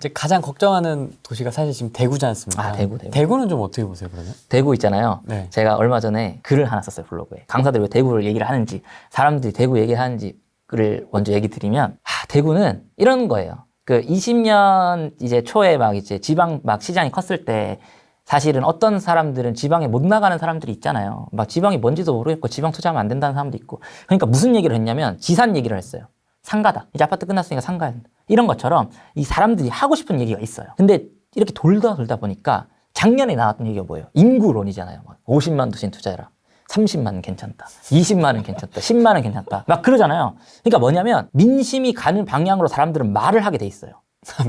이제 가장 걱정하는 도시가 사실 지금 대구지 않습니까? 아, 대구. 대구는 좀 어떻게 보세요, 그러면? 대구 있잖아요. 네. 제가 얼마 전에 글을 하나 썼어요, 블로그에. 강사들이 왜 대구를 얘기를 하는지, 사람들이 대구 얘기를 하는지를 먼저 얘기 드리면, 대구는 이런 거예요. 그 20년 이제 초에 막 이제 지방 막 시장이 컸을 때 사실은 어떤 사람들은 지방에 못 나가는 사람들이 있잖아요. 막 지방이 뭔지도 모르겠고 지방 투자하면 안 된다는 사람도 있고. 그러니까 무슨 얘기를 했냐면 지산 얘기를 했어요. 상가다. 이제 아파트 끝났으니까 상가야 된다. 이런 것처럼 이 사람들이 하고 싶은 얘기가 있어요. 근데 이렇게 돌다 보니까 작년에 나왔던 얘기가 뭐예요? 인구론이잖아요. 막 50만 도신 투자해라. 30만은 괜찮다. 20만은 괜찮다. 10만은 괜찮다. 막 그러잖아요. 그러니까 뭐냐면 민심이 가는 방향으로 사람들은 말을 하게 돼 있어요.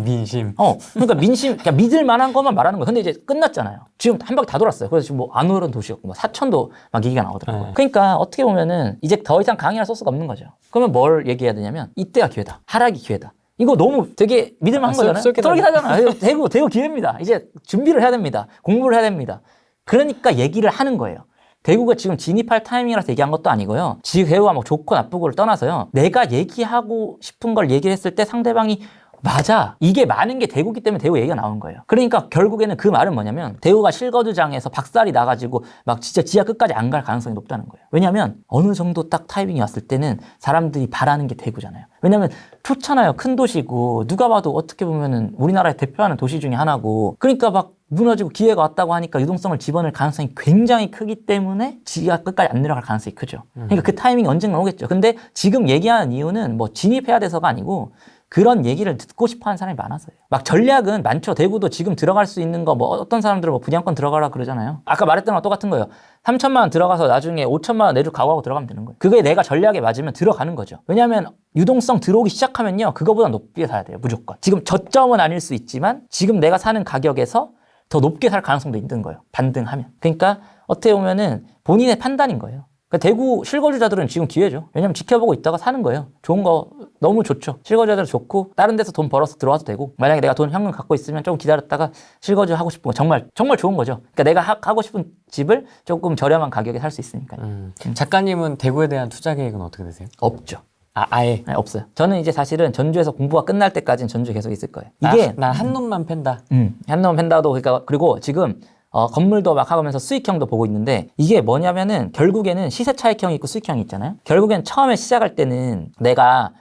민심. 그러니까 민심, 그러니까 믿을 만한 것만 말하는 거예요. 근데 이제 끝났잖아요. 지금 한 바퀴 다 돌았어요. 그래서 지금 뭐 안 오른 도시였고, 뭐 사천도 막 얘기가 나오더라고요. 네. 그러니까 어떻게 보면은 이제 더 이상 강의할 소스가 없는 거죠. 그러면 뭘 얘기해야 되냐면 이때가 기회다. 하락이 기회다. 이거 너무 되게 믿을만한 거잖아요. 솔깃하잖아요. 대구 기회입니다. 이제 준비를 해야 됩니다. 공부를 해야 됩니다. 그러니까 얘기를 하는 거예요. 대구가 지금 진입할 타이밍이라서 얘기한 것도 아니고요. 지금 대구가 뭐 좋고 나쁘고를 떠나서요. 내가 얘기하고 싶은 걸 얘기를 했을 때 상대방이 맞아. 이게 많은 게 대구기 때문에 대구 얘기가 나온 거예요. 그러니까 결국에는 그 말은 뭐냐면 대구가 실거주장에서 박살이 나가지고 막 진짜 지하 끝까지 안 갈 가능성이 높다는 거예요. 왜냐하면 어느 정도 딱 타이밍이 왔을 때는 사람들이 바라는 게 대구잖아요. 왜냐하면 좋잖아요. 큰 도시고 누가 봐도 어떻게 보면은 우리나라의 대표하는 도시 중에 하나고 그러니까 막 무너지고 기회가 왔다고 하니까 유동성을 집어넣을 가능성이 굉장히 크기 때문에 지하 끝까지 안 내려갈 가능성이 크죠. 그러니까 그 타이밍이 언젠가 오겠죠. 근데 지금 얘기하는 이유는 뭐 진입해야 돼서가 아니고 그런 얘기를 듣고 싶어 하는 사람이 많아서요. 막 전략은 많죠. 대구도 지금 들어갈 수 있는 거 뭐 어떤 사람들은 뭐 분양권 들어가라 그러잖아요. 아까 말했던 거랑 똑같은 거예요. 3천만 원 들어가서 나중에 5천만 원 내주 각오하고 들어가면 되는 거예요. 그게 내가 전략에 맞으면 들어가는 거죠. 왜냐하면 유동성 들어오기 시작하면요. 그거보다 높게 사야 돼요. 무조건. 지금 저점은 아닐 수 있지만 지금 내가 사는 가격에서 더 높게 살 가능성도 있는 거예요. 반등하면. 그러니까 어떻게 보면은 본인의 판단인 거예요. 그러니까 대구 실거주자들은 지금 기회죠. 왜냐면 지켜보고 있다가 사는 거예요. 좋은 거 너무 좋죠. 실거주자들 좋고 다른 데서 돈 벌어서 들어와도 되고 만약에 내가 돈 현금 갖고 있으면 조금 기다렸다가 실거주 하고 싶은 거 정말 좋은 거죠. 그러니까 내가 하고 싶은 집을 조금 저렴한 가격에 살 수 있으니까요. 작가님은 대구에 대한 투자 계획은 어떻게 되세요? 없죠. 아예? 네, 없어요. 저는 이제 사실은 전주에서 공부가 끝날 때까지는 전주에 계속 있을 거예요. 이게 난 한 놈만 팬다. 한놈 팬다도 그러니까 그리고 지금 건물도 막 하면서 수익형도 보고 있는데 이게 뭐냐면은 결국에는 시세 차익형이 있고 수익형이 있잖아요. 결국엔 처음에 시작할 때는 내가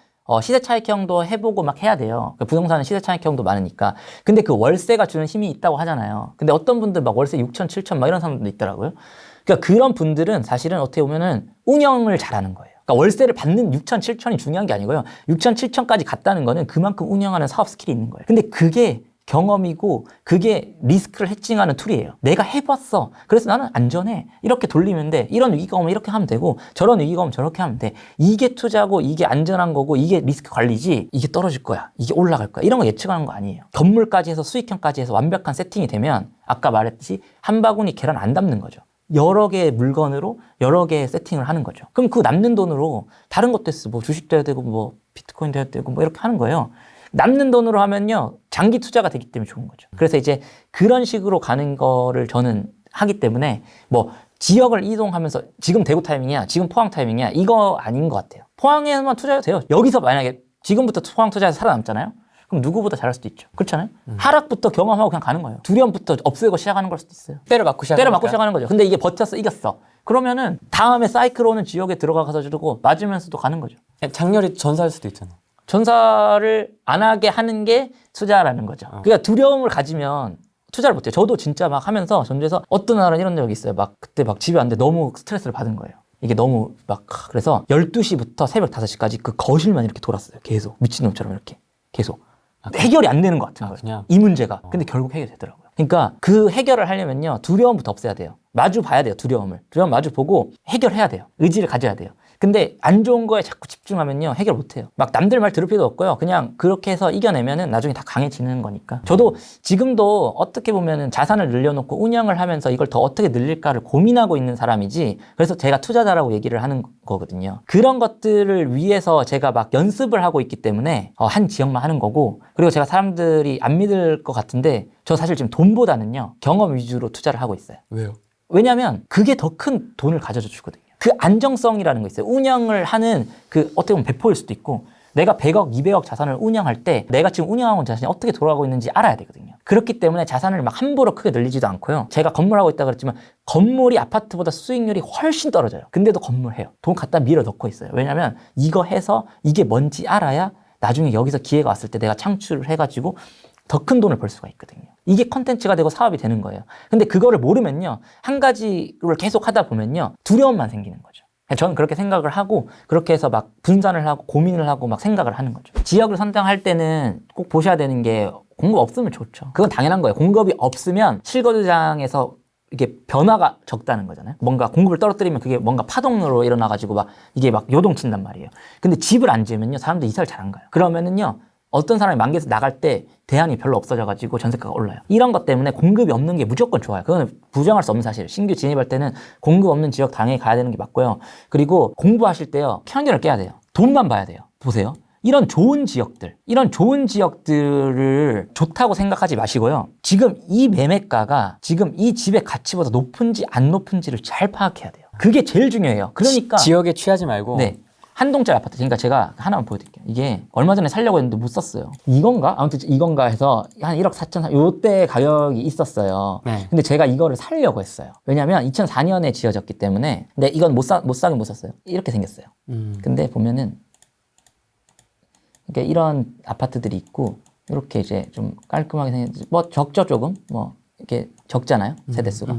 시세 차익형도 해보고 막 해야 돼요. 부동산은 시세 차익형도 많으니까. 근데 그 월세가 주는 힘이 있다고 하잖아요. 근데 어떤 분들 막 월세 6천, 7천 막 이런 사람들도 있더라고요. 그러니까 그런 분들은 사실은 어떻게 보면은 운영을 잘하는 거예요. 그러니까 월세를 받는 6천, 7천이 중요한 게 아니고요. 6천, 7천까지 갔다는 거는 그만큼 운영하는 사업 스킬이 있는 거예요. 근데 그게 경험이고 그게 리스크를 해칭하는 툴이에요. 내가 해봤어. 그래서 나는 안전해. 이렇게 돌리면 돼. 이런 위기가 오면 이렇게 하면 되고 저런 위기가 오면 저렇게 하면 돼. 이게 투자고 이게 안전한 거고 이게 리스크 관리지. 이게 떨어질 거야. 이게 올라갈 거야. 이런 거 예측하는 거 아니에요. 건물까지 해서 수익형까지 해서 완벽한 세팅이 되면 아까 말했듯이 한 바구니 계란 안 담는 거죠. 여러 개의 물건으로 여러 개의 세팅을 하는 거죠. 그럼 그 남는 돈으로 다른 것도 했어. 뭐 주식도 해야 되고 뭐 비트코인도 해야 되고 뭐 이렇게 하는 거예요. 남는 돈으로 하면요. 장기 투자가 되기 때문에 좋은 거죠. 그래서 이제 그런 식으로 가는 거를 저는 하기 때문에 뭐 지역을 이동하면서 지금 대구 타이밍이야. 지금 포항 타이밍이야. 이거 아닌 것 같아요. 포항에만 투자해도 돼요. 여기서 만약에 지금부터 포항 투자해서 살아남잖아요. 그럼 누구보다 잘할 수도 있죠. 그렇잖아요. 하락부터 경험하고 그냥 가는 거예요. 두려움부터 없애고 시작하는 걸 수도 있어요. 때려 맞고 시작하는 거죠. 근데 이게 버텼어, 이겼어. 그러면은 다음에 사이클 오는 지역에 들어가서 주고 맞으면서도 가는 거죠. 장렬히 전사할 수도 있잖아. 전사를 안 하게 하는 게 투자라는 거죠. 그러니까 두려움을 가지면 투자를 못해요. 저도 진짜 막 하면서 전주에서 어떤 날은 이런 적이 있어요. 막 그때 막 집에 왔는데 너무 스트레스를 받은 거예요. 이게 너무 막 그래서 12시부터 새벽 5시까지 그 거실만 이렇게 돌았어요. 계속 미친놈처럼 이렇게 계속 해결이 안 되는 것 같은 거예요. 그냥? 이 문제가. 근데 결국 해결되더라고요. 그러니까 그 해결을 하려면요. 두려움부터 없애야 돼요. 마주 봐야 돼요. 두려움 마주 보고 해결해야 돼요. 의지를 가져야 돼요. 근데 안 좋은 거에 자꾸 집중하면요 해결 못해요. 막 남들 말 들을 필요도 없고요. 그냥 그렇게 해서 이겨내면은 나중에 다 강해지는 거니까. 저도 지금도 어떻게 보면은 자산을 늘려놓고 운영을 하면서 이걸 더 어떻게 늘릴까를 고민하고 있는 사람이지. 그래서 제가 투자자라고 얘기를 하는 거거든요. 그런 것들을 위해서 제가 막 연습을 하고 있기 때문에 한 지역만 하는 거고. 그리고 제가 사람들이 안 믿을 것 같은데 저 사실 지금 돈보다는요 경험 위주로 투자를 하고 있어요. 왜요? 왜냐하면 그게 더 큰 돈을 가져다 주거든요. 그 안정성이라는 거 있어요. 운영을 하는 그 어떻게 보면 배포일 수도 있고 내가 100억, 200억 자산을 운영할 때 내가 지금 운영하고 있는 자산이 어떻게 돌아가고 있는지 알아야 되거든요. 그렇기 때문에 자산을 막 함부로 크게 늘리지도 않고요. 제가 건물하고 있다고 그랬지만 건물이 아파트보다 수익률이 훨씬 떨어져요. 근데도 건물해요. 돈 갖다 밀어 넣고 있어요. 왜냐면 이거 해서 이게 뭔지 알아야 나중에 여기서 기회가 왔을 때 내가 창출을 해가지고 더 큰 돈을 벌 수가 있거든요. 이게 컨텐츠가 되고 사업이 되는 거예요. 근데 그거를 모르면요. 한 가지를 계속 하다 보면요. 두려움만 생기는 거죠. 저는 그렇게 생각을 하고 그렇게 해서 막 분산을 하고 고민을 하고 막 생각을 하는 거죠. 지역을 선정할 때는 꼭 보셔야 되는 게 공급 없으면 좋죠. 그건 당연한 거예요. 공급이 없으면 실거주장에서 이게 변화가 적다는 거잖아요. 뭔가 공급을 떨어뜨리면 그게 뭔가 파동으로 일어나가지고 막 이게 막 요동친단 말이에요. 근데 집을 안 지으면요. 사람들이 이사를 잘 안 가요. 그러면은요. 어떤 사람이 만개에서 나갈 때 대안이 별로 없어져가지고 전세가가 올라요. 이런 것 때문에 공급이 없는 게 무조건 좋아요. 그건 부정할 수 없는 사실이에요. 신규 진입할 때는 공급 없는 지역 당연히 가야 되는 게 맞고요. 그리고 공부하실 때요. 편견을 깨야 돼요. 돈만 봐야 돼요. 보세요. 이런 좋은 지역들을 좋다고 생각하지 마시고요. 지금 이 매매가가 지금 이 집의 가치보다 높은지 안 높은지를 잘 파악해야 돼요. 그게 제일 중요해요. 그러니까 지역에 취하지 말고 네. 한 동짜리 아파트. 그러니까 제가 하나만 보여드릴게요. 이게 얼마 전에 살려고 했는데 못 샀어요. 이건가? 아무튼 이건가 해서 한 1억 4천, 요때 가격이 있었어요. 네. 근데 제가 이거를 살려고 했어요. 왜냐면 2004년에 지어졌기 때문에. 근데 이건 못 사긴 못 샀어요. 이렇게 생겼어요. 근데 보면은 그러니까 이런 아파트들이 있고 이렇게 이제 좀 깔끔하게 생겼, 뭐 적죠 조금, 뭐 이렇게 적잖아요 세대수가.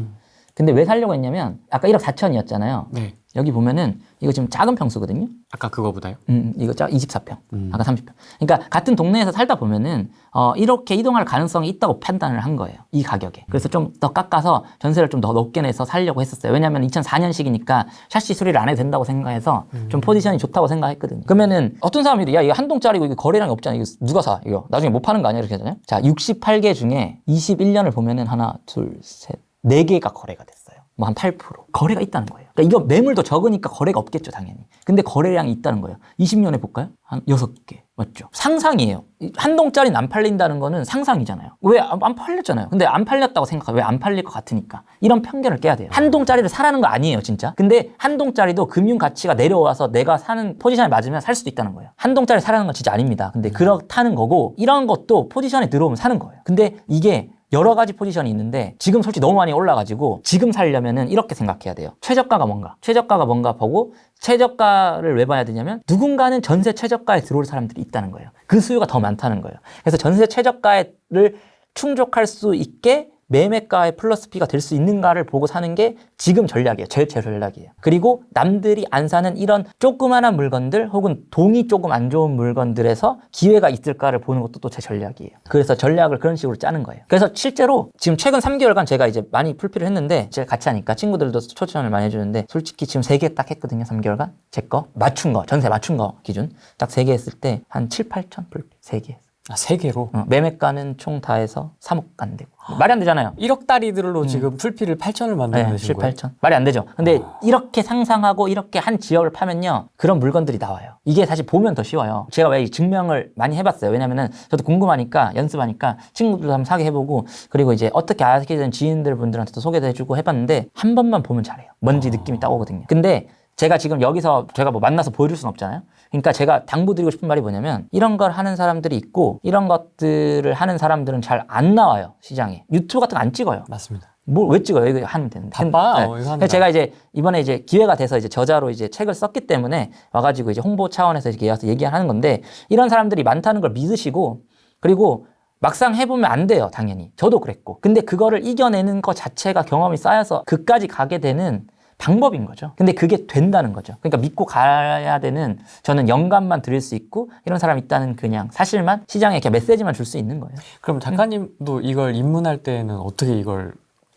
근데 왜 살려고 했냐면 아까 1억 4천이었잖아요. 네. 여기 보면은 이거 지금 작은 평수거든요. 아까 그거보다요? 이거 24평, 아까 30평. 그러니까 같은 동네에서 살다 보면은 이렇게 이동할 가능성이 있다고 판단을 한 거예요. 이 가격에. 그래서 좀 더 깎아서 전세를 좀 더 높게 내서 살려고 했었어요. 왜냐하면 2004년식이니까 샤시 수리를 안 해도 된다고 생각해서 좀 포지션이 좋다고 생각했거든요. 그러면은 어떤 사람들이 야 이거 한 동짜리고 이거 거래량이 없잖아. 이거 누가 사? 이거 나중에 못 파는 거 아니야? 이렇게 하잖아요. 자, 68개 중에 21년을 보면은 하나, 둘, 셋, 4개가 거래가 됐어요. 뭐 한 8%. 거래가 있다는 거예요. 그러니까 이거 매물도 적으니까 거래가 없겠죠, 당연히. 근데 거래량이 있다는 거예요. 20년에 볼까요? 한 6개. 맞죠? 상상이에요. 한 동짜리는 안 팔린다는 거는 상상이잖아요. 왜 안 팔렸잖아요. 근데 안 팔렸다고 생각해요. 왜 안 팔릴 것 같으니까. 이런 편견을 깨야 돼요. 한 동짜리를 사라는 거 아니에요, 진짜. 근데 한 동짜리도 금융 가치가 내려와서 내가 사는 포지션에 맞으면 살 수도 있다는 거예요. 한 동짜리 사라는 건 진짜 아닙니다. 근데 그렇다는 거고 이런 것도 포지션에 들어오면 사는 거예요. 근데 이게 여러 가지 포지션이 있는데 지금 솔직히 너무 많이 올라가지고 지금 살려면은 이렇게 생각해야 돼요. 최저가가 뭔가 보고 최저가를 왜 봐야 되냐면 누군가는 전세 최저가에 들어올 사람들이 있다는 거예요. 그 수요가 더 많다는 거예요. 그래서 전세 최저가를 충족할 수 있게 매매가의 플러스 P가 될 수 있는가를 보고 사는 게 지금 전략이에요. 제 전략이에요. 그리고 남들이 안 사는 이런 조그마한 물건들 혹은 동이 조금 안 좋은 물건들에서 기회가 있을까를 보는 것도 또 제 전략이에요. 그래서 전략을 그런 식으로 짜는 거예요. 그래서 실제로 지금 최근 3개월간 제가 이제 많이 풀피를 했는데 제가 같이 하니까 친구들도 초청을 많이 해주는데 솔직히 지금 3개 딱 했거든요. 3개월간. 제 거 맞춘 거 전세 맞춘 거 기준 딱 3개 했을 때 한 7, 8천 풀피 3개 했어요. 아, 3개로? 매매가는 총 다 해서 3억 안 되고. 말이 안 되잖아요. 1억짜리들로 지금 풀피를 8천을 만들어내신 7, 거예요? 8천. 말이 안 되죠. 근데 이렇게 상상하고 이렇게 한 지역을 파면요. 그런 물건들이 나와요. 이게 사실 보면 더 쉬워요. 제가 왜 이 증명을 많이 해봤어요. 왜냐면은 저도 궁금하니까 연습하니까 친구들도 한번 사게 해보고 그리고 이제 어떻게 알게 된 지인들 분들한테도 소개도 해주고 해봤는데 한 번만 보면 잘해요. 뭔지 느낌이 딱 오거든요. 근데 제가 지금 여기서 제가 뭐 만나서 보여줄 수는 없잖아요. 그러니까 제가 당부드리고 싶은 말이 뭐냐면 이런 걸 하는 사람들이 있고 이런 것들을 하는 사람들은 잘 안 나와요. 시장에. 유튜브 같은 거 안 찍어요. 맞습니다. 뭘 왜 찍어요? 이거 하면 되는데. 바빠. 네. 이거 하느라. 그래서 제가 이제 이번에 이제 기회가 돼서 이제 저자로 이제 책을 썼기 때문에 와가지고 이제 홍보 차원에서 이렇게 와서 얘기하는 건데 이런 사람들이 많다는 걸 믿으시고 그리고 막상 해보면 안 돼요. 당연히. 저도 그랬고. 근데 그거를 이겨내는 것 자체가 경험이 쌓여서 그까지 가게 되는 방법인 거죠. 근데 그게 된다는 거죠. 그러니까 믿고 가야 되는 저는 영감만 드릴 수 있고 이런 사람이 있다는 그냥 사실만 시장에 이렇게 메시지만 줄 수 있는 거예요. 그럼 작가님도 이걸 입문할 때는 어떻게 이걸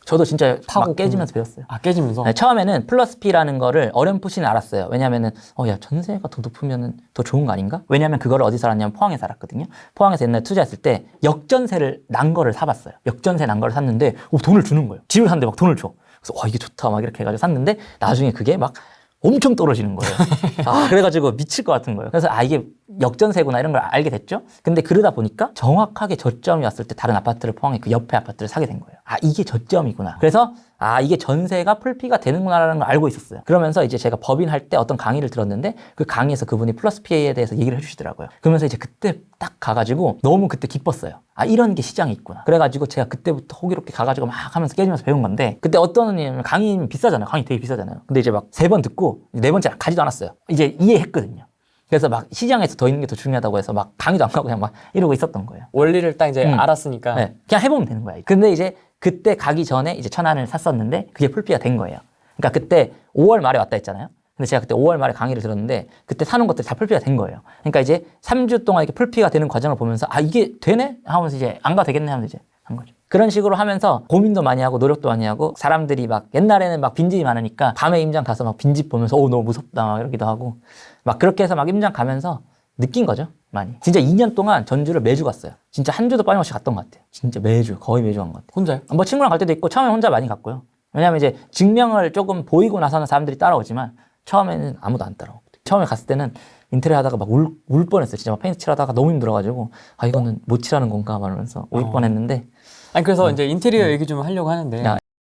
저도 진짜 파고 막 깨지면서 배웠어요. 아, 깨지면서? 네, 처음에는 플러스 P라는 거를 어렴풋이는 알았어요. 왜냐면은 야 전세가 더 높으면은 더 좋은 거 아닌가? 왜냐면 그거를 어디서 알았냐면 포항에서 알았거든요. 포항에서 옛날에 투자했을 때 역전세를 난 거를 사봤어요. 역전세 난 거를 샀는데 돈을 주는 거예요. 집을 샀는데 막 돈을 줘. 그래서 이게 좋다 막 이렇게 해가지고 샀는데 나중에 그게 막 엄청 떨어지는 거예요. 그래가지고 미칠 것 같은 거예요. 그래서 이게 역전세구나 이런 걸 알게 됐죠. 근데 그러다 보니까 정확하게 저점이 왔을 때 다른 아파트를 포항해 그 옆에 아파트를 사게 된 거예요. 아, 이게 저점이구나. 그래서 아, 이게 전세가 풀피가 되는구나라는 걸 알고 있었어요. 그러면서 이제 제가 법인 할 때 어떤 강의를 들었는데 그 강의에서 그분이 플러스 PA에 대해서 얘기를 해주시더라고요. 그러면서 이제 그때 딱 가가지고 너무 그때 기뻤어요. 아, 이런 게 시장이 있구나. 그래가지고 제가 그때부터 호기롭게 가가지고 막 하면서 깨지면서 배운 건데 그때 어떤 강의는 비싸잖아요. 강의 되게 비싸잖아요. 근데 이제 막 3번 듣고 4번째 가지도 않았어요. 이제 이해했거든요. 그래서 막 시장에서 더 있는 게 더 중요하다고 해서 막 강의도 안 가고 그냥 막 이러고 있었던 거예요. 원리를 딱 이제 알았으니까. 네, 그냥 해보면 되는 거야. 근데 이제 그때 가기 전에 이제 천안을 샀었는데 그게 풀피가 된 거예요. 그러니까 그때 5월 말에 왔다 했잖아요. 근데 제가 그때 5월 말에 강의를 들었는데 그때 사는 것들이 다 풀피가 된 거예요. 그러니까 이제 3주 동안 이렇게 풀피가 되는 과정을 보면서 아, 이게 되네? 하면서 이제 안 가도 되겠네 하면서 이제 한 거죠. 그런 식으로 하면서 고민도 많이 하고 노력도 많이 하고 사람들이 막 옛날에는 막 빈집이 많으니까 밤에 임장 가서 막 빈집 보면서 너무 무섭다 막 이러기도 하고 막 그렇게 해서 막 임장 가면서 느낀 거죠. 많이. 진짜 2년 동안 전주를 매주 갔어요. 진짜 한 주도 빠짐없이 갔던 것 같아요. 진짜 매주, 거의 매주 간 것 같아요. 혼자요? 뭐 친구랑 갈 때도 있고 처음에 혼자 많이 갔고요. 왜냐면 이제 증명을 조금 보이고 나서는 사람들이 따라오지만 처음에는 아무도 안 따라오고. 처음에 갔을 때는 인테리어 하다가 막 울 뻔했어요. 진짜 막 페인트 칠하다가 너무 힘들어가지고 아, 이거는 못 칠하는 건가 말하면서 울 뻔했는데 아니 그래서 이제 인테리어 얘기 좀 하려고 하는데 야,